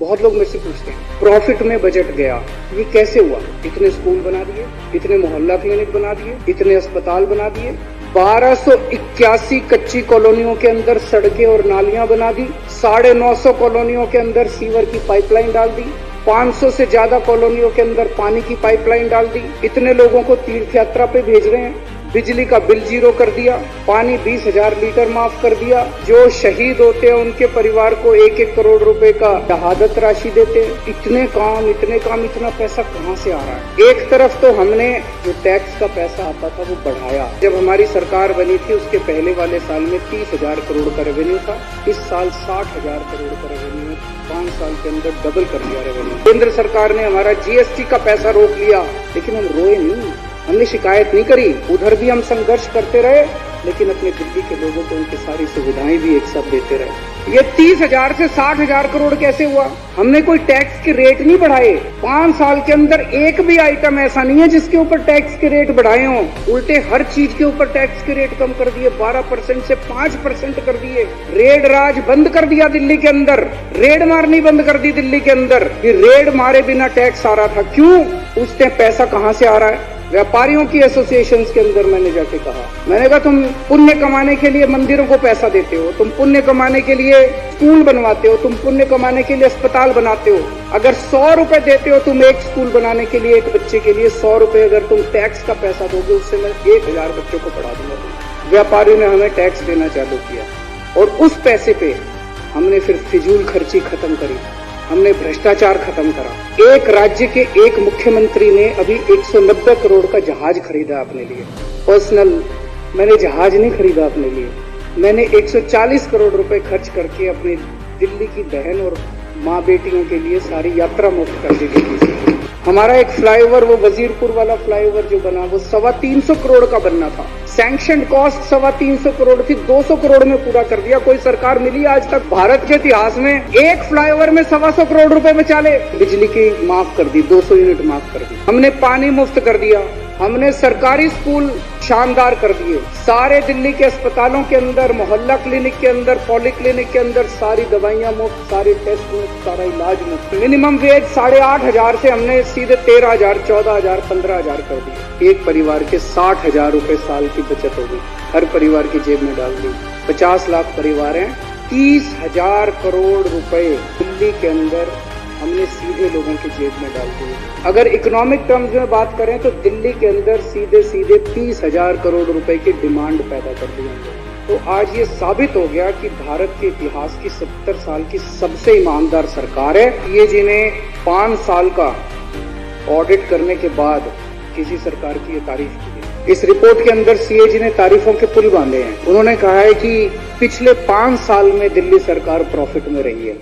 बहुत लोग मेरे से पूछते हैं प्रॉफिट में बजट गया, ये कैसे हुआ? इतने स्कूल बना दिए, इतने मोहल्ला क्लिनिक बना दिए, इतने अस्पताल बना दिए, 1281 कच्ची कॉलोनियों के अंदर सड़कें और नालियां बना दी, 950 कॉलोनियों के अंदर सीवर की पाइपलाइन डाल दी, 500 से ज्यादा कॉलोनियों के अंदर पानी की पाइपलाइन डाल दी, इतने लोगों को तीर्थ यात्रा पे भेज रहे हैं, बिजली का बिल 0 कर दिया, पानी 20,000 लीटर माफ कर दिया, जो शहीद होते हैं उनके परिवार को 1-1 करोड़ रुपए का शहादत राशि देते हैं। इतने काम, इतना पैसा कहाँ से आ रहा है? एक तरफ तो हमने जो टैक्स का पैसा आता था वो बढ़ाया। जब हमारी सरकार बनी थी उसके पहले वाले साल में 30,000 करोड़ का रेवेन्यू था, इस साल 60,000 करोड़ का रेवेन्यू, 5 साल के अंदर डबल कर दिया रेवेन्यू। केंद्र सरकार ने हमारा जीएसटी का पैसा रोक लिया, लेकिन हम रोए नहीं, हमने शिकायत नहीं करी, उधर भी हम संघर्ष करते रहे, लेकिन अपने दिल्ली के लोगों को उनकी सारी सुविधाएं भी एक साथ देते रहे। ये 30,000 से 60,000 करोड़ कैसे हुआ? हमने कोई टैक्स के रेट नहीं बढ़ाए। 5 साल के अंदर एक भी आइटम ऐसा नहीं है जिसके ऊपर टैक्स के रेट बढ़ाए हों। उल्टे हर चीज के ऊपर टैक्स के रेट कम कर दिए, 12% से 5% कर दिए। रेड राज बंद कर दिया दिल्ली के अंदर, रेड मारनी बंद कर दी दिल्ली के अंदर। कि रेड मारे बिना टैक्स आ रहा था, क्यों? उससे पैसा कहाँ से आ रहा है? व्यापारियों की एसोसिएशन के अंदर मैंने जाके कहा, मैंने कहा तुम पुण्य कमाने के लिए मंदिरों को पैसा देते हो, तुम पुण्य कमाने के लिए स्कूल बनवाते हो, तुम पुण्य कमाने के लिए अस्पताल बनाते हो। अगर 100 रुपए देते हो तुम एक स्कूल बनाने के लिए, एक बच्चे के लिए 100 रुपए अगर तुम टैक्स का पैसा दोगे, उससे मैं 1,000 बच्चों को पढ़ा दूंगा। व्यापारियों ने हमें टैक्स देना चालू किया और उस पैसे पे हमने फिर फिजूल खर्ची खत्म करी, हमने भ्रष्टाचार खत्म करा। एक राज्य के एक मुख्यमंत्री ने अभी 190 करोड़ का जहाज खरीदा अपने लिए पर्सनल। मैंने जहाज नहीं खरीदा अपने लिए, मैंने 140 करोड़ रुपए खर्च करके अपने दिल्ली की बहन और माँ बेटियों के लिए सारी यात्रा मुफ्त कर दी दिल्ली से। हमारा एक फ्लाईओवर, वो वजीरपुर वाला फ्लाईओवर जो बना, वो 325 करोड़ का बनना था। सैंक्शन कॉस्ट 325 करोड़ थी, 200 करोड़ में पूरा कर दिया। कोई सरकार मिली आज तक भारत के इतिहास में एक फ्लाईओवर में 125 करोड़ रुपए बचा ले? बिजली की माफ कर दी, 200 यूनिट माफ कर दी। हमने पानी मुफ्त कर दिया, हमने सरकारी स्कूल शानदार कर दिए। सारे दिल्ली के अस्पतालों के अंदर, मोहल्ला क्लिनिक के अंदर, पॉली क्लिनिक के अंदर सारी दवाइयां मुफ्त, सारे टेस्ट मुफ्त, सारा इलाज मुफ्त। मिनिमम वेज 8,500 से हमने सीधे 13,000, 14,000, 15,000 कर दिए। एक परिवार के 60,000 रुपए साल की बचत हो गई, हर परिवार की जेब में डाल दी। 50 लाख परिवार हैं, 30,000 करोड़ रुपए दिल्ली के अंदर हमने सीधे लोगों की जेब में डाल दिए। अगर इकोनॉमिक टर्म्स में बात करें तो दिल्ली के अंदर सीधे 30,000 करोड़ रुपए की डिमांड पैदा कर दी हमने। तो आज ये साबित हो गया कि भारत के इतिहास की 70 साल की सबसे ईमानदार सरकार है। ये जिन्हें 5 साल का ऑडिट करने के बाद किसी सरकार की ये तारीफ की। इस रिपोर्ट के अंदर सीएजी ने तारीफों के पुल बांधे हैं। उन्होंने कहा है कि पिछले 5 साल में दिल्ली सरकार प्रॉफिट में रही है।